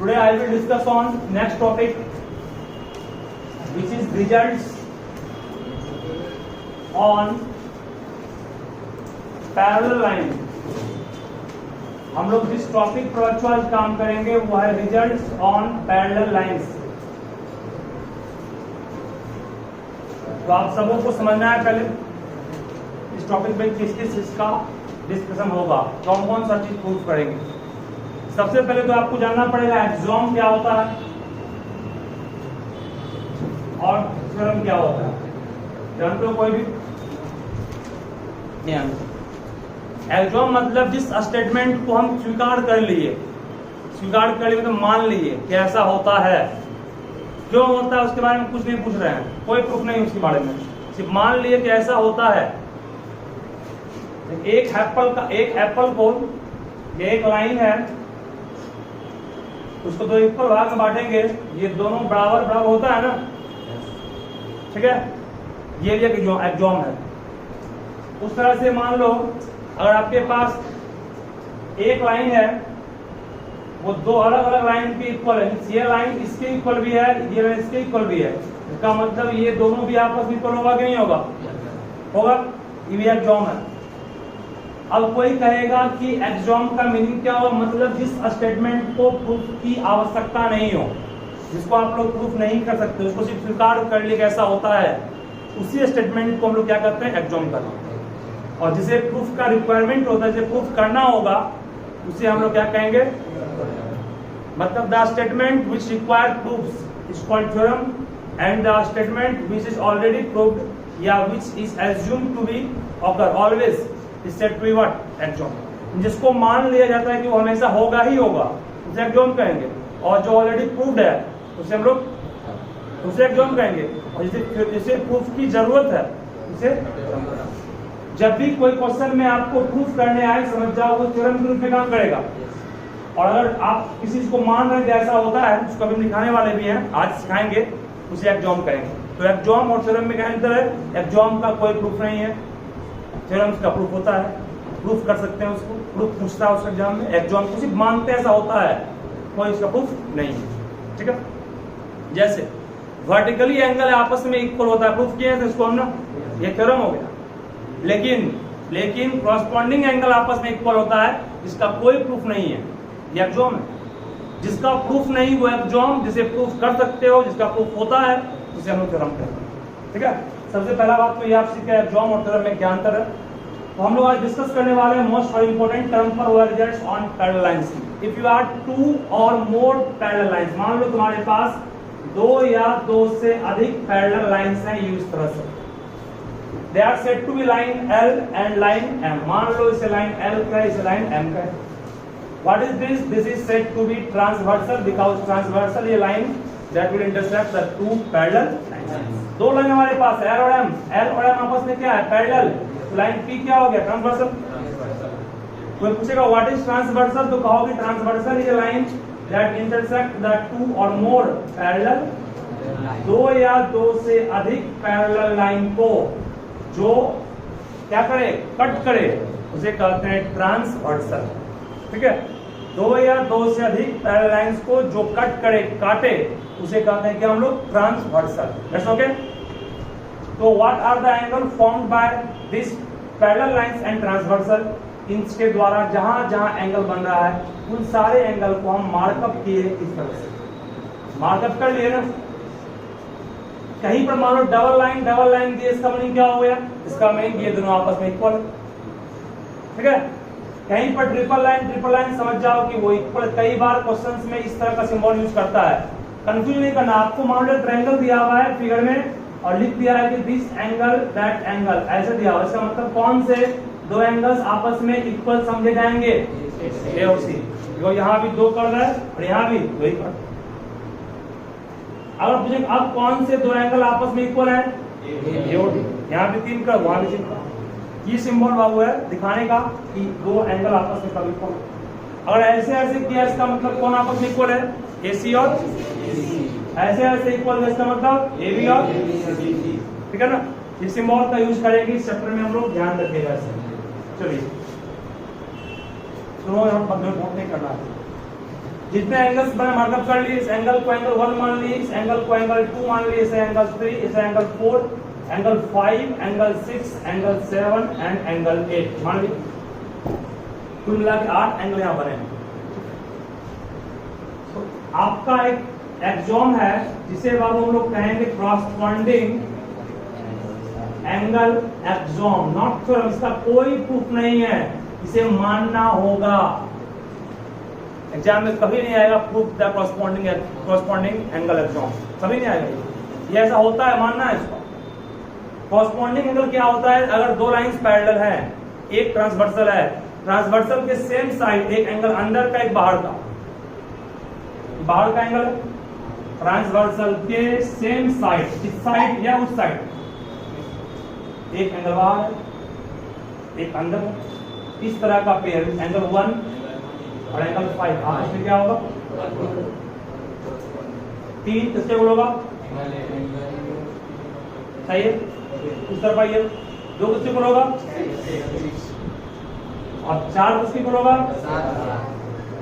Today I will discuss on next topic, which is results on parallel line. हम लोग जिस topic पर आज काम करेंगे वो है रिजल्ट्स ऑन पैरेलल लाइंस. तो आप सबों को समझना है पहले इस टॉपिक में किस किस इसका डिस्कशन होगा, कौन कौन सा चीज प्रूव करेंगे. सबसे पहले तो आपको जानना पड़ेगा एक्सॉम क्या होता है और थ्योरम क्या होता है. जानते हो कोई भी? एक्सॉम मतलब जिस स्टेटमेंट को हम स्वीकार कर लिए तो मान लिए कि ऐसा होता है. क्यों होता है उसके बारे में कुछ नहीं पूछ रहे हैं, कोई प्रूफ नहीं उसके बारे में, सिर्फ मान लिए कि ऐसा होता है. एक एप्पल को एक लाइन है, उसको दो इक्वल भाग में बांटेंगे, ये दोनों बराबर बराबर होता है ना, ठीक है. ये भी एक्सॉम है. उस तरह से मान लो अगर आपके पास एक लाइन है, वो दो अलग अलग लाइन की इक्वल है, ये लाइन इसके इक्वल भी है, ये लाइन इसके इक्वल भी है, इसका मतलब ये दोनों भी आपस में इक्वल होगा कि नहीं होगा? होगा. ये भी एक्सॉम है. अब कोई कहेगा कि एक्सॉम का मीनिंग क्या होगा, मतलब जिस स्टेटमेंट को प्रूफ की आवश्यकता नहीं हो, जिसको आप लोग प्रूफ नहीं कर सकते, उसको सिर्फ स्वीकार कर लिए कैसा होता है, उसी स्टेटमेंट को हम लोग क्या करते हैं, एक्सॉम करते हैं. और जिसे प्रूफ का रिक्वायरमेंट होता है, जिसे प्रूफ करना होगा, उसे हम लोग क्या कहेंगे, मतलब the statement which require proof is called theorem and the statement which is already proved या which is assumed to be occur always is said to be what, axiom. जिसको मान लिया जाता है कि वो हमेशा होगा ही होगा, उसे एक्सॉम कहेंगे. और जो ऑलरेडी प्रूव्ड है उसे हम लोग उसे एक्सॉम कहेंगे. और जिसे प्रूफ की जरूरत है उसे. जब भी कोई क्वेश्चन में आपको प्रूफ करने आए, समझ जाओ वो थ्योरम के रूप में काम करेगा. और अगर आप किसी चीज को मान रहे हैं जैसा होता है, उसको भी दिखाने वाले भी हैं, आज सिखाएंगे, उसे एक्सॉम करेंगे. तो एक्सॉम और थ्योरम में क्या अंतर है? एक्सॉम का कोई प्रूफ नहीं है, थ्योरम का प्रूफ होता है, प्रूफ कर सकते हैं उसको, प्रूफ पूछता है उस एग्जाम में. एक्सॉम को सिर्फ मानते ऐसा होता है, कोई इसका प्रूफ नहीं है. ठीक है. जैसे वर्टिकली एंगल आपस में इक्वल होता है, प्रूफ किए हैं तो इसको हम ना, ये थ्योरम हो गया. लेकिन कॉरस्पॉन्डिंग एंगल आपस में इक्वल होता है, इसका कोई प्रूफ नहीं है, ये एक्सॉम है. जिसका प्रूफ नहीं वो एक्सॉम, जिसे प्रूफ कर सकते हो, जिसका प्रूफ होता है, उसे हम लोग थ्योरम कहते हैं. ठीक है. सबसे पहला बात तो ये आप सीखे एक्सॉम और थ्योरम में क्या अंतर है. तो हम लोग आज डिस्कस करने वाले हैं मोस्ट इंपोर्टेंट टर्म पर हुआ results on parallel lines. If you are two or more parallel lines, मान लो तुम्हारे पास दो या दो से अधिक पैरेलल लाइंस हैं, यूज तरह से they are said to be line L and line M. मान लो इसे लाइन L का है, इसे लाइन M का है. What is this? This is said to be transversal because transversal ये line that will intersect the two parallel lines. दो line हमारे पास है L और M. L और M आपस में क्या है? पैरेलल. लाइन P क्या हो गया? ट्रांसवर्सल. कोई पूछेगा what is transversal, तो कहोगे transversal is a line that intersect the two or more parallel, दो या दो से अधिक पैरेलल लाइन को जो क्या करे, कट करे, उसे कहते हैं ट्रांसवर्सल. ठीक है. दो या दो से अधिक पैरेलल लाइंस को जो कट करे, काटे, उसे कहते हैं कि हम लोग ट्रांसवर्सल. That's okay. तो what are the angle formed by this parallel lines and transversal. इनके द्वारा जहां जहां एंगल बन रहा है, उन सारे एंगल को हम मार्कअप किए इस तरह से. मार्कअप कर लिए ना. कहीं पर मान लो डबल लाइन दिए, इसका मीनिंग क्या हो गया? इसका मीनिंग ये दोनों आपस में इक्वल. ठीक है. कहीं पर ट्रिपल लाइन समझ जाओ कि वो इक्वल. कई बार क्वेश्चंस में इस तरह का सिंबल यूज करता है. कंफ्यूज नहीं करना आपको. मान लो ट्रायंगल दिया हुआ है फिगर में और लिख दिया है कि दिस एंगल दैट एंगल, ऐसे दिया हुआ. इसका मतलब कौन से दो एंगल्स आपस में इक्वल समझे जाएंगे? ए और सी. यहाँ भी दो कर रहा है और यहाँ भी दो ही कर. अगर पूछे अब कौन से दो एंगल आपस में इक्वल है? यहाँ भी तीन का, वहां भी तीन का. ये सिंबल बाबू है दिखाने का कि दो एंगल आपस में कब इक्वल. अगर ऐसे किया, इसका मतलब कौन आपस में इक्वल है? AC और ऐसे इक्वल है, इसका मतलब AB और BC. ठीक है ना. ये सिंबल का यूज करेंगे इस चैप्टर में, हम लोग ध्यान रखिएगा. चलिए सुनो, हम नहीं करना है. जितने एंगल्स मैंने मार्कअप कर लिए, इस एंगल को एंगल 1 मान लिए, इस एंगल को एंगल 2 मान लिए, इसे एंगल 3, इसे angle 4, angle 5, angle 6, angle 7 and angle 8 मान लिए। कुल मिला के 8 एंगल यहाँ बने हैं। तो आपका एक एक्सॉम है जिसे बाद हम लोग कहेंगे क्रॉसपॉन्डिंग एंगल एक्सॉम, नॉट थ्योरम। इसका कोई प्रूफ नहीं है, इसे मानना होगा। एग्जाम में कभी नहीं आएगा प्रूफ द क्रॉसपॉन्डिंग एंगल एक्सॉम, कभी नहीं आएगा। ये ऐसा होता है, मानना है इसको। क्रॉसपॉन्डिंग एंगल क्या होता है? अगर दो लाइंस पैरेलल है, एक ट्रांसवर्सल है, ट्रांसवर्सल के सेम साइड एक एंगल अंदर का, एक बाहर का। बाहर का एंगल ट्रांसवर्सल के सेम साइड, इस साइड या उस साइड, एक एंगल बाहर है, एक अंदर है। इस तरह का पेयर एंगल 1 और एंगल 5, इसमें क्या होगा? 3 किसके गुण होगा? सही है। उस तरफ आइए, 2 किसके गुण होगा? और 4 किसके गुण होगा?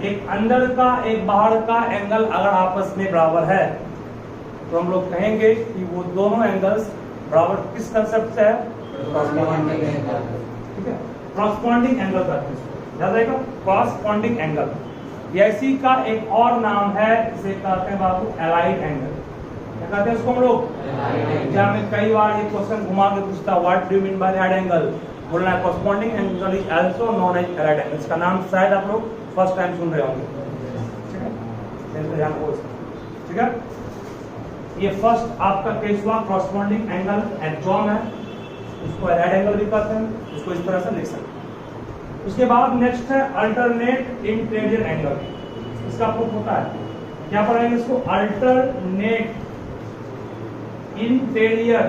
एक अंदर का एक बाहर का एंगल अगर आपस में बराबर है तो हम लोग कहेंगे कि वो दोनों एंगल्स बराबर किस कंसेप्ट से है? ठीक है, क्रॉसपॉन्डिंग एंगल का याद रहेगा, क्रॉसपॉन्डिंग एंगल। ऐसी का एक और नाम है, इसे कहते हैं बाबू एलाइड एंगल। क्या कहते हैं उसको हम लोग? एग्जाम में कई बार ये क्वेश्चन घुमा के पूछता, what do you mean by allied angle? बोलना है corresponding angle is also known as allied angle. इसका नाम शायद आप लोग फर्स्ट टाइम सुन रहे होंगे। ठीक है, ये फर्स्ट आपका केस हुआ, क्रॉसपॉन्डिंग एंगल एक्सॉम है, उसको एलाइड एंगल भी कहते हैं, उसको इस तरह से लिख सकते हैं। उसके बाद नेक्स्ट है अल्टरनेट इंटीरियर एंगल। इसका प्रूफ होता है, क्या पढ़ेंगे इसको? Alternate interior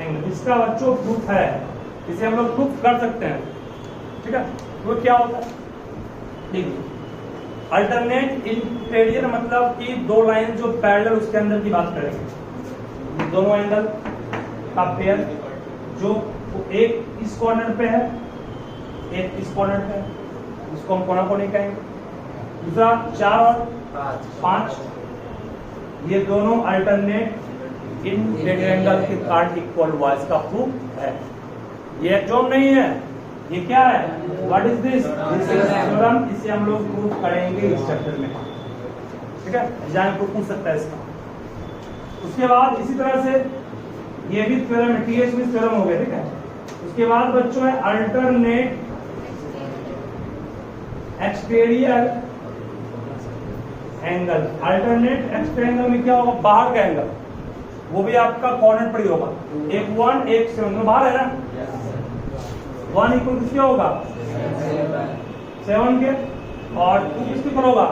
angle. इसका बच्चों प्रूफ है, इसे हम लोग प्रूफ कर सकते हैं। ठीक है, तो क्या होता है? देखिए, अल्टरनेट इंटीरियर मतलब कि दो लाइन जो पैरेलल, उसके अंदर की बात करेंगे। दोनों एंगल का पेयर जो एक इस कॉर्नर पे है, एक इस कॉर्नर पे है, इसको हम कोना कोनी कहेंगे। दूसरा 4 और 5, ये दोनों अल्टरनेट इंटीरियर एंगल के कार्ड इक्वल हुआ, इसका प्रूफ है। ये एक्सॉम नहीं है, ये क्या है? What is this? This is theorem. इसे हम लोग प्रूफ करेंगे इस चैप्टर में। ठीक है, एग्जाम को पूछ सकता है इसका। उसके बाद इसी तरह से ये भी थ्योरम है, टीएच भी थ्योरम हो गया। ठीक है, उसके बाद बच्चों है alternate exterior angle. Alternate exterior angle में क्या होगा? बाहर का एंगल, वो भी आपका कॉर्नर पर ही होगा। एक 1 एक 7 बाहर है ना, 1 इक्वल किसके होगा? 7 के, और 2 किसके पर होगा?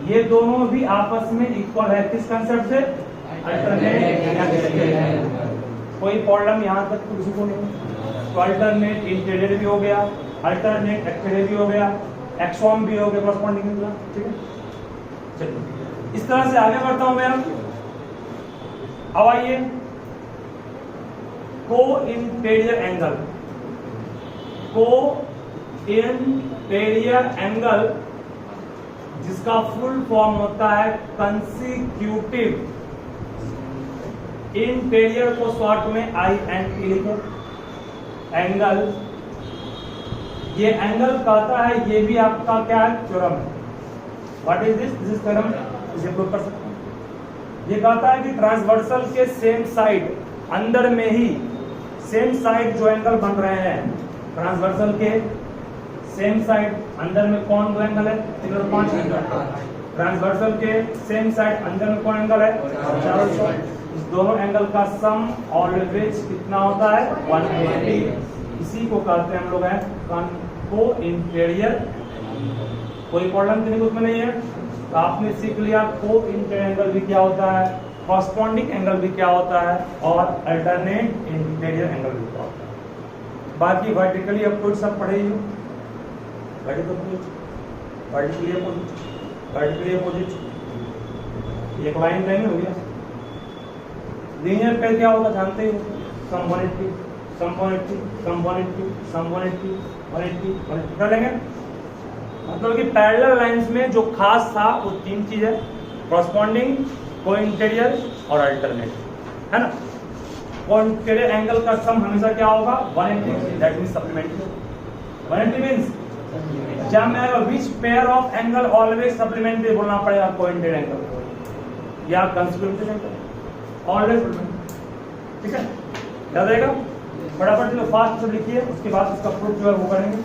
ये दोनों भी आपस में इक्वल है, किस कंसेप्ट से? अल्टरनेट। कोई प्रॉब्लम यहाँ तक किसी को नहीं। तो अल्टरनेट इंटीरियर भी हो गया, अल्टरनेट एक्सटीरियर भी हो गया, एक्सॉम भी हो गया, क्रॉसपॉन्डिंग। ठीक है, चलिए इस तरह से आगे बढ़ता हूं मैं। अब आइए को इंटीरियर एंगल। को इंटीरियर एंगल जिसका फुल फॉर्म होता है कंसेक्यूटिव इंटीरियर, को शॉर्ट में INT लिखो एंगल। ये एंगल कहता है, ये भी आपका क्या है? थ्योरम है। What is this? This is theorem. इसे प्रूव कर सकते हैं। ये कहता है कि ट्रांसवर्सल के सेम साइड, अंदर में ही सेम साइड जो एंगल बन रहे हैं, ट्रांसवर्सल के सेम साइड अंदर में कौन दो एंगल है? 3 और 5 एंगल। ट्रांसवर्सल के सेम साइड अंदर में कौन एंगल है? 4 और 6। इस दोनों एंगल का सम ऑलवेज कितना होता है? 180। इसी को कहते हैं हम लोग है को इंटीरियर। कोई प्रॉब्लम नहीं उसमें नहीं है। तो आपने सीख लिया को इंटीरियर एंगल भी क्या होता है, कॉरस्पॉन्डिंग एंगल भी क्या होता है, और अल्टरनेट इंटीरियर एंगल भी क्या होता है। बाकी वर्टिकली अप्रोच सब पढ़े ही हो, वर्टिकली अपोजिट एक लाइन लाइन हो गया। लीनियर पेयर क्या होगा जानते ही हो, समकोणिक समकोणिक समकोणिक समकोणिक कर लेंगे। मतलब कि पैरेलल लाइंस में जो खास था वो तीन चीज है, कॉरस्पॉन्डिंग, कोइंटेरियर और अल्टरनेट, है ना। कोइंटेरियर एंगल का सम हमेशा क्या होगा 180, दैट मींस सप्लीमेंट्री। 180 मींस जब मैं which pair of angle always supplementary बोलना पड़ेगा कोइंटेरियर एंगल या कंसेक्यूटिव एंगल, ऑलवेज सप्लीमेंट्री, ठीक है, याद रहेगा। फटाफट से फास्ट से लिखिए, उसके बाद इसका प्रूफ जो है वो करेंगे।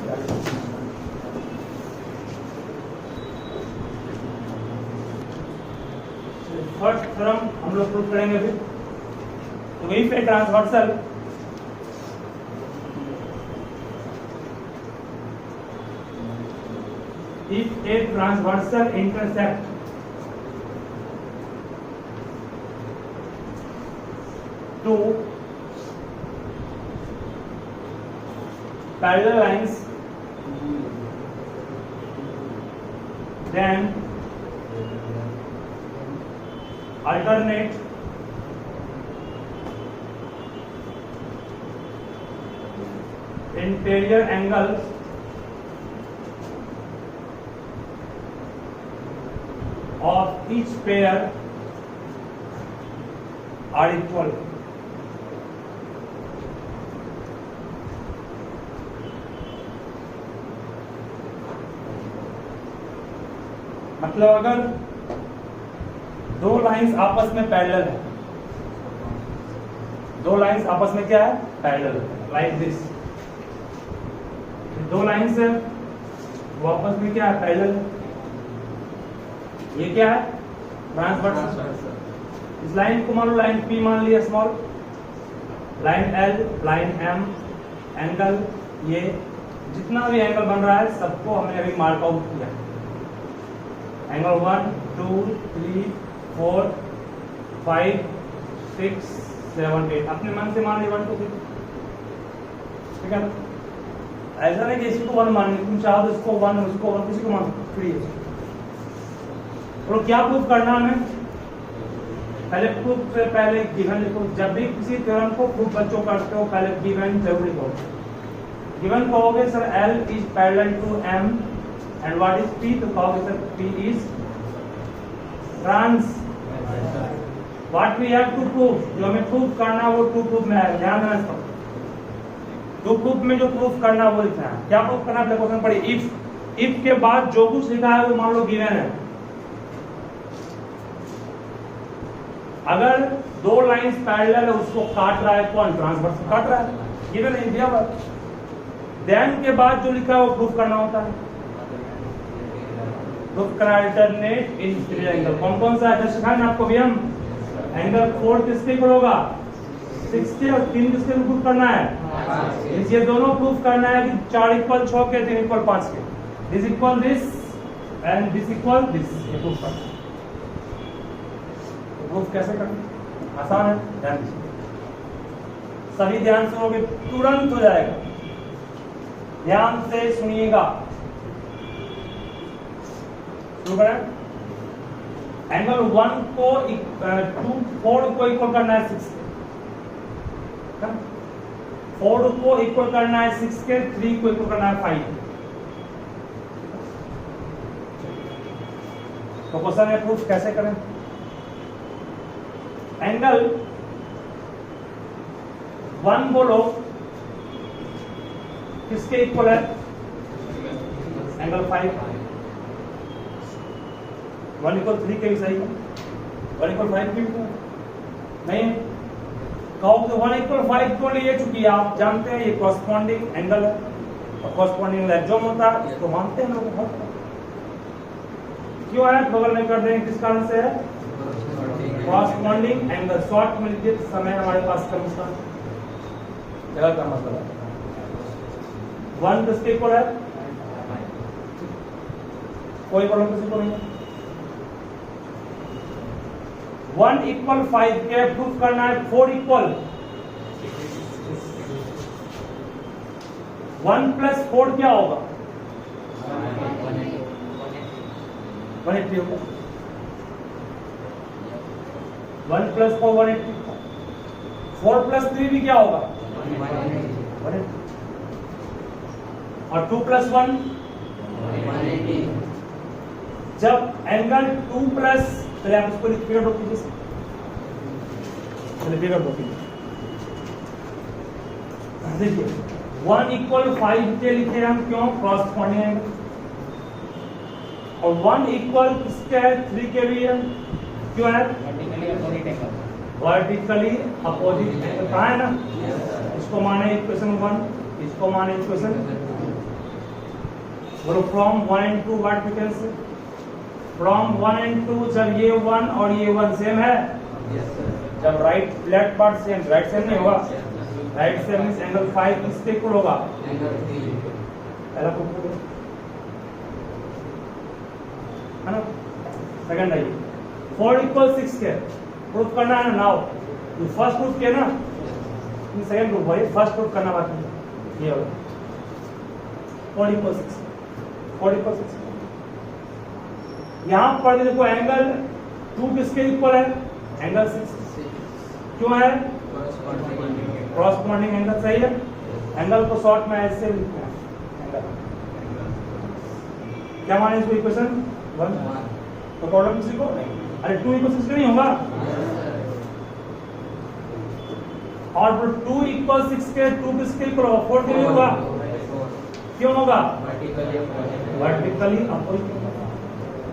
फर्स्ट थ्योरम हम लोग प्रूफ करेंगे फिर। तो if a transversal intersect two parallel lines, then alternate interior angles of each pair are equal. मतलब अगर दो लाइंस आपस में पैरेलल है, दो लाइंस आपस में क्या है पैरेलल, लाइक दिस, दो लाइंस है वो आपस में क्या है पैरेलल है, ये क्या है ट्रांसवर्सल। इस लाइन को मान लो लाइन P मान लिया small, line L, line M, angle ये जितना भी एंगल बन रहा है सबको हमने अभी मार्क आउट किया। एंगल 1, 2, 3, 4, 5, 6, 7, 8 अपने मन से मान ली 1, 2, 3, ठीक है। ऐसा नहीं कि इसी को 1 मान ली, तुम चाहो तो इसको 1, उसको 1, किसी को मान 3। तो क्या प्रूफ करना हमें, पहले प्रूफ से पहले गिवन लिखो। जब भी किसी थ्योरम को प्रूफ बच्चों करते हो पहले गिवन जरूर लिखो। गिवन कहोगे sir L is parallel to M and what is P, तो कहोगे sir P is trans। What we have to prove, जो हमें प्रूफ करना है वो टू प्रूफ में आएगा, ध्यान देना इसको। टू प्रूफ में जो प्रूफ करना है वो लिखना है। क्या प्रूफ करना है क्वेश्चन पढ़िए। इफ के बाद जो कुछ लिखा है वो मान लो गिवन है। अगर दो लाइंस पैरेलल है उसको काट रहा है कौन, ट्रांसवर्स काट रहा है, गिवन है दिया हुआ। देन के बाद जो लिखा है वो प्रूफ करना होता है। प्रूफ करना अल्टरनेट इंटीरियर एंगल, कौन कौन सा है सिखाएं आपको भी हम। एंगल 4 किसके इक्वल होगा 60 और 3 किसके प्रूफ करना है, ये दोनों प्रूफ करना है कि 4 इक्वल 6 के 3 इक्वल 5 के, this equal this and this equal this, ये प्रूफ करना। प्रूफ कैसे करना आसान है, ध्यान दीजिए, सभी ध्यान से होगे तुरंत हो जाएगा। ध्यान से सुनिएगा। एंगल 1 को 4 को इक्वल करना है 6 के, 4 को इक्वल करना है 6 के, 3 को इक्वल करना है 5। तो क्वेश्चन है प्रूफ कैसे करें। एंगल 1 बोलो किसके इक्वल है, एंगल 5। 1 इक्वल 3 के भी सही है, 1 इक्वल 5 भी नहीं कहो तो 1 इक्वल 5 को लिए, चूंकि आप जानते हैं ये कॉरस्पॉन्डिंग एंगल है और कॉरस्पॉन्डिंग एग्जॉम होता है, इसको मानते हैं लोग। क्यों है बगल में कर देंगे, किस कारण से है, कॉरस्पॉन्डिंग एंगल। शॉर्ट में लिखिए समय हमारे पास कम था, जगह का मतलब है 1 किसके इक्वल है, कोई प्रॉब्लम किसी को नहीं है। 1 इक्वल 5 के प्रूफ करना है 4 इक्वल 1 प्लस 4 क्या होगा 180 होगा। 1 प्लस 4 180, 4 प्लस 3 भी क्या होगा 180, और 2 प्लस 1 जब एंगल 2 प्लस, चलिए आप इसको फिगर ड्रॉ कीजिए, चलिए फिगर ड्रॉ कीजिए। देखिए 1 इक्वल 5 के लिखे हम, क्यों? Corresponding angle. और 1 इक्वल किसके है? 3 के भी है, क्यों है? Vertically opposite angle. कहाँ है ना? इसको माने इक्वेशन 1, इसको माने इक्वेशन, बोलो from 1 and 2 what we can say? From 1 and 2 जब ये 1 और ये 1 सेम है, जब right left part same, right same नहीं होगा, राइट सेम मींस एंगल 5 किसके इक्वल होगा? पहला प्रूफ है ना। सेकंड है 4 इक्वल 6 के प्रूफ करना है ना। नाउ ये फर्स्ट प्रूफ किया ना, ये सेकंड प्रूफ है, फर्स्ट प्रूफ करना बाकी है। ये होगा 4 इक्वल 6, 4 इक्वल 6। यहां पर देखो एंगल 2 किसके इक्वल है? एंगल 6, क्यों है? क्रॉसपॉन्डिंग एंगल, सही है। एंगल को शॉर्ट में ऐसे लिखते हैं एंगल, क्या माने इसको? इक्वेशन 1। तो प्रॉब्लम किसी को नहीं, अरे 2 इक्वल 6 नहीं होगा। और 2 इक्वल 6 के 2 किसके इक्वल होगा? 4 के लिए होगा, क्यों होगा? वर्टिकली अपोजिट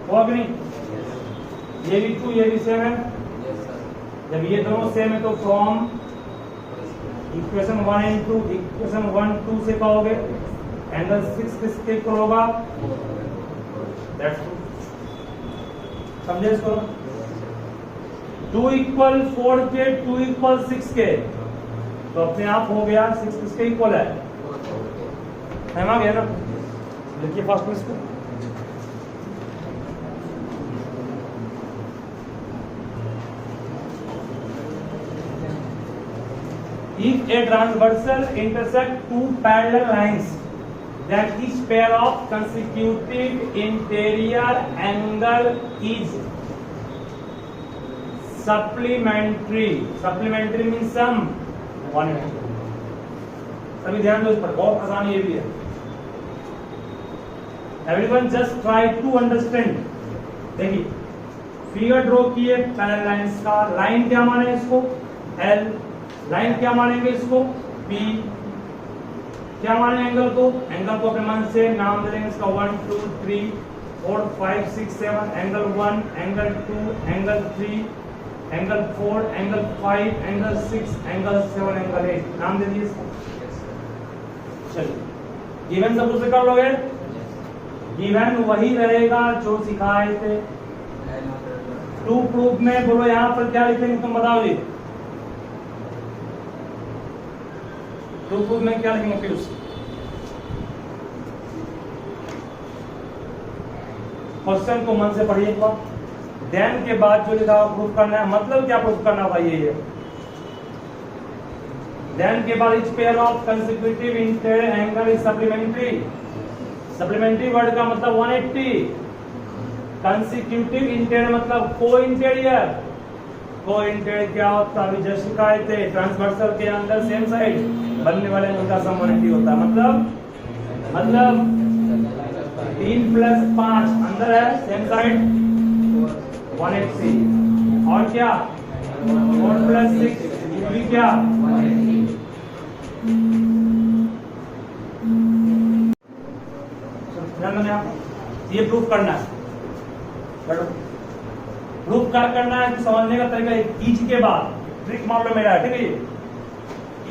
होगा कि नहीं? ये भी 2 ये भी सेम है, जब ये दोनों सेम है तो फ्रॉम इक्वेशन 1 and 2, इक्वेशन 1 2 से कहोगे एंगल 6 किसके इक्वल होगा? दैट्स ट्रू, समझे इसको? 2 इक्वल 4 के 2 इक्वल 6 के, तो अपने आप हो गया 6 किसके इक्वल है? टाइम आ गया ना। लिखिए फास्ट में इसको। If a transversal intersect two parallel lines, then each pair of consecutive interior angle is supplementary. Supplementary means sum 180. सभी ध्यान दो इस पर, बहुत आसान ये भी है। Everyone just try to understand. देखिए फिगर ड्रॉ किए पैरेलल लाइंस का। लाइन क्या माने इसको? L। लाइन क्या मानेंगे इसको? P। क्या माने एंगल को? एंगल को अपने मन से नाम दे देंगे इसका 1 2 3 4 5 6 7, angle 1, angle 2, angle 3, angle 4, angle 5, angle 6, angle 7, angle 8, नाम दे दिए इसको। चलिए गिवन सब कुछ कर लोगे? गिवन वही रहेगा जो सिखाए थे। 2 प्रूफ में बोलो यहाँ पर क्या लिखेंगे तुम बताओ जी? 2 प्रूफ में क्या लिखेंगे फिर? क्वेश्चन को मन से पढ़िए एक बार, देन के बाद जो लिखा हुआ प्रूफ करना है। मतलब क्या प्रूफ करना होगा? ये देन के बाद etch pair of consecutive interior angle is supplementary. Supplementary word का मतलब 180। कंसेक्यूटिव इंटीरियर मतलब को इंटीरियर। को इंटीरियर क्या होता है? अभी जस्ट सिखाए थे, ट्रांसवर्सल के अंदर सेम साइड बनने वाले उनका सम 180 होता है। मतलब 3 प्लस 5 अंदर है, सेम साइड 180। और क्या 4 प्लस 6 भी क्या? ये प्रूफ करना है। प्रूफ क्या करना है? समझने का तरीका ईच के बाद, ट्रिक मान लो मेरा, ठीक है?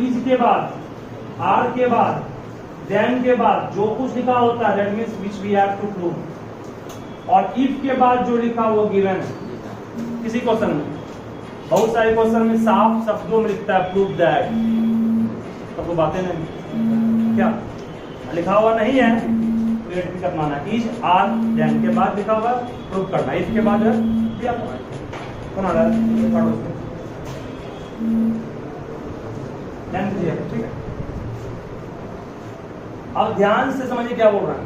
ईच के बाद, आर के बाद, देन के बाद जो कुछ लिखा होता है that means which we have to prove. और इफ के बाद जो लिखा वो गिवन है। किसी क्वेश्चन में, बहुत सारे क्वेश्चन में साफ शब्दों में लिखता है प्रूव दैट, तो वो बातें नहीं, क्या लिखा हुआ नहीं है तो करना है। इज आर देन के बाद लिखा हुआ प्रूव करना, इफ के बाद दिया कौन आ रहा है? ठीक है। अब ध्यान से समझिए क्या बोल रहा है।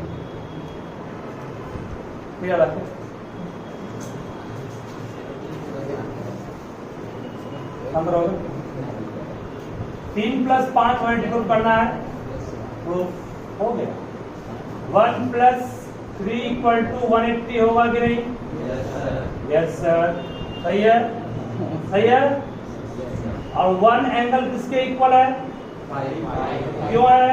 क्या बात है? अंदर होगा 3 प्लस 5 प्रूफ करना है, प्रूफ हो गया। 1 प्लस 3 इक्वल टू 180 होगा कि नहीं? यस सर, सही है, सही है। और 1 एंगल किसके इक्वल है? क्यों है?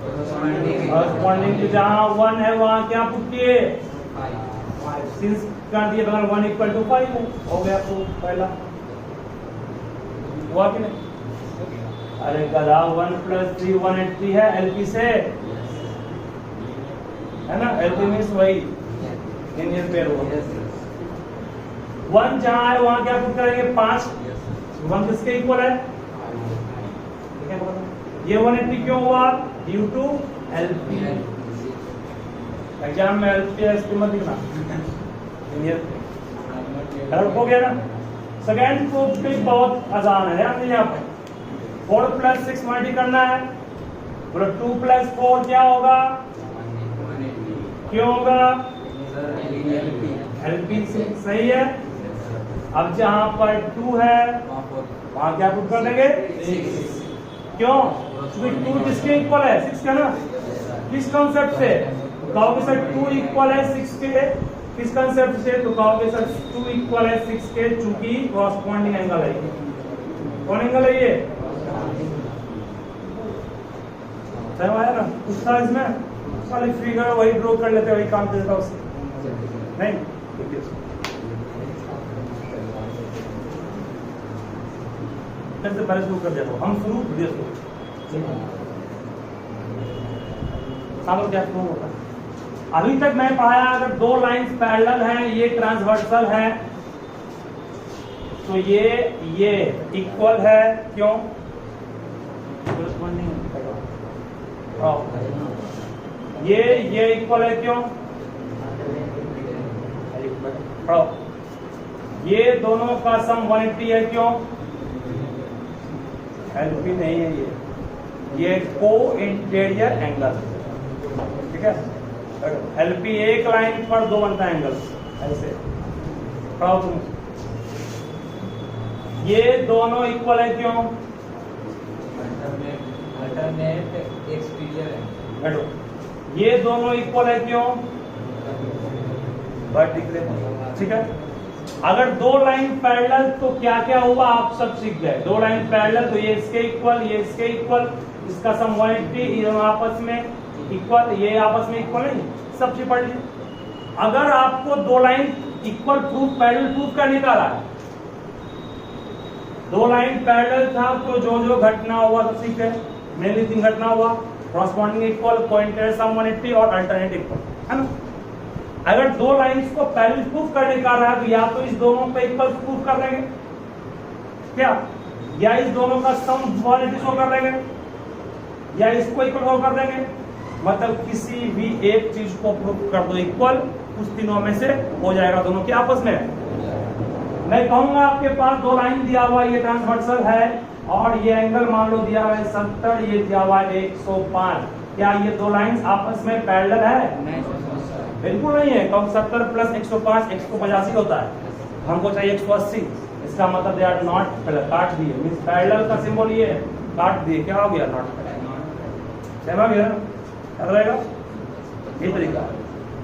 कॉरस्पॉन्डिंग टू जहां 1 है वहां क्या पुट किए? सिंस कर दिए, अगर 1 इक्वल टू 5 हो गया तो पहला हुआ कि नहीं? अरे गधा 1 प्लस 3 180 है एलपी से, है ना? एलपी मींस वही इंडियन पेयर होगा। 1 जहां है वहां क्या पुट करेंगे? 5। 1 किसके इक्वल है? ठीक है, ये 180 क्यों हुआ? Due to LP. एग्जाम में एलपी एसपी मत लिखना, इंडियन हो गया ना। सेकेंड प्रूफ भी बहुत आसान है, ध्यान दीजिए। आप 4 प्लस 6 मल्टी करना है, बोलो 2 प्लस 4 क्या होगा? क्यों होगा? एलपी सही है। अब जहां पर 2 है वहां क्या पुट कर देंगे? 6। क्यों? क्योंकि 2 किसके इक्वल है? 6 का ना। किस कॉन्सेप्ट से? कहोगे सर 2 इक्वल है 6 के, किस कॉन्सेप्ट से? तो कहोगे सर 2 इक्वल है 6 के, चूंकि कॉरस्पॉन्डिंग एंगल है। कौन एंगल है ये? समझ आया ना? कुछ था इसमें? खाली फिगर वही ड्रॉ कर लेते, वही काम कर देता उससे नहीं। से पहले शुरू कर देता हूँ हम, शुरू वीडियो क्या शुरू होता है। अभी तक मैं पढ़ाया, अगर 2 लाइंस पैरेलल हैं, ये ट्रांसवर्सल है, तो ये इक्वल है। क्यों? ये इक्वल है। क्यों? ये दोनों का सम 180 है। क्यों? एलपी नहीं है ये को इंटीरियर एंगल, ठीक है। एलपी एक लाइन पर 2 बनता है एंगल, ऐसे पढ़ाओ तुम। ये दोनों इक्वल है। क्यों? अल्टरनेट एक्सटीरियर है। बैठो, ये दोनों इक्वल है। क्यों? वर्टिकल, ठीक है। अगर 2 लाइन पैरेलल तो क्या क्या हुआ आप सब सीख गए। 2 लाइन पैरेलल तो ये इसके इक्वल, ये इसके इक्वल, इसका सम 180, ये दोनों आपस में इक्वल, ये आपस में इक्वल नहीं, सब चीज पढ़ लीजिए। अगर आपको 2 line equal proof parallel proof का निकाला है, 2 लाइन पैरेलल था तो जो घटना हुआ तो सीख है। मेनली 3 घटना हुआ, कॉरस्पॉन्डिंग इक्वल, कोइंटर सम 180 और अल्टरनेट इक्वल, है ना। अगर 2 लाइंस को पैरेलल प्रूफ करने का रहा तो या तो इस दोनों पे इक्वल प्रूफ कर देंगे क्या, या इस दोनों का सम 180 शो कर देंगे, या इसको इक्वल शो कर देंगे। मतलब किसी भी एक चीज को प्रूफ कर दो इक्वल, उस तीनों में से हो जाएगा दोनों के आपस में। मैं कहूंगा आपके पास 2 लाइन दिया हुआ, ये ट्रांसवर्सल है और ये एंगल मान लो दिया हुआ है 70, ये दिया हुआ है 105। क्या ये 2 लाइंस आपस में पैरेलल है? नहीं, बिल्कुल नहीं है। कब 70 प्लस 105 185 होता है, हमको चाहिए 180। इसका मतलब दे आर नॉट पैरेलल, काट दिए। मींस पैरेलल का सिंबल ये काट दिए, क्या हो गया? Not parallel. समझ गया ना? याद रहेगा ये तरीका।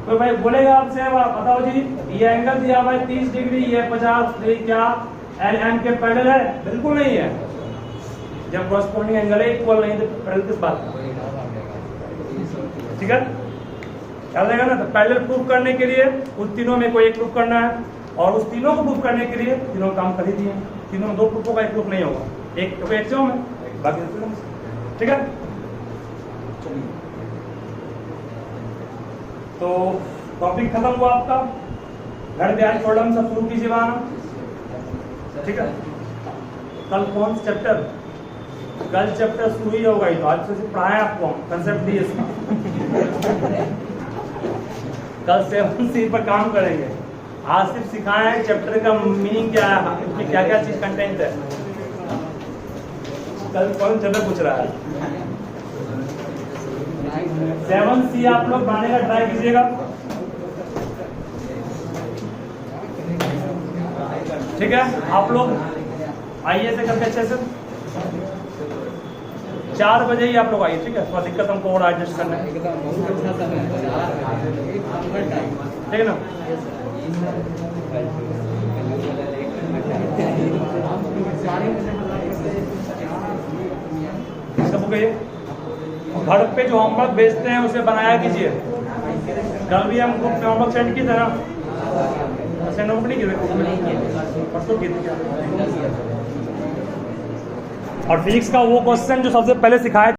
तो भाई बोलेगा आपसे, बताओ जी ये एंगल दिया हुआ है 30 डिग्री, ये 50 डिग्री, क्या एल एम के पैरेलल है? बिल्कुल नहीं है। जब कॉरस्पॉन्डिंग एंगल है इक्वल नहीं तो पैरेलल किस बात का? ठीक है, ख्याल रहेगा ना। तो पैरेलल प्रूफ करने के लिए उस तीनों में कोई एक प्रूफ करना है, और उस तीनों को प्रूफ करने के लिए तीनों काम कर ही दिए। तीनों में 2 प्रूफों का एक प्रूफ नहीं होगा, एक तो एक्सियोम है, बाकी ठीक है। तो टॉपिक खत्म हुआ आपका। घर ब्याज प्रॉब्लम सब शुरू कीजिए वहां, ठीक है। कल कौन चैप्टर? कल चैप्टर शुरू ही होगा, ही तो आज से पढ़ाया आपको, कंसेप्ट दिए इसका। कल 7C पर काम करेंगे। आज सिर्फ सिखाया है चैप्टर का मीनिंग क्या है, इसमें क्या क्या चीज कंटेंट है। कल कौन चैप्टर पूछ रहा है? 7C आप लोग बनाने का ट्राई कीजिएगा, ठीक है। आप लोग आइए से करके अच्छे से 4 बजे ही आप लोग आइए, ठीक है? थोड़ा दिक्कत हमको और एडजस्ट करना है, एकदम बहुत अच्छा समय है, एक नंबर टाइम। ठीक है ना? इसका बुक है ये। घर पे जो होमवर्क भेजते हैं उसे बनाया कीजिए। कल भी हम ग्रुप में होमवर्क सेंड किए थे ना? सेंड होमवर्क नहीं किए थे, परसों किए थे। और फिजिक्स का वो क्वेश्चन जो सबसे पहले सिखाया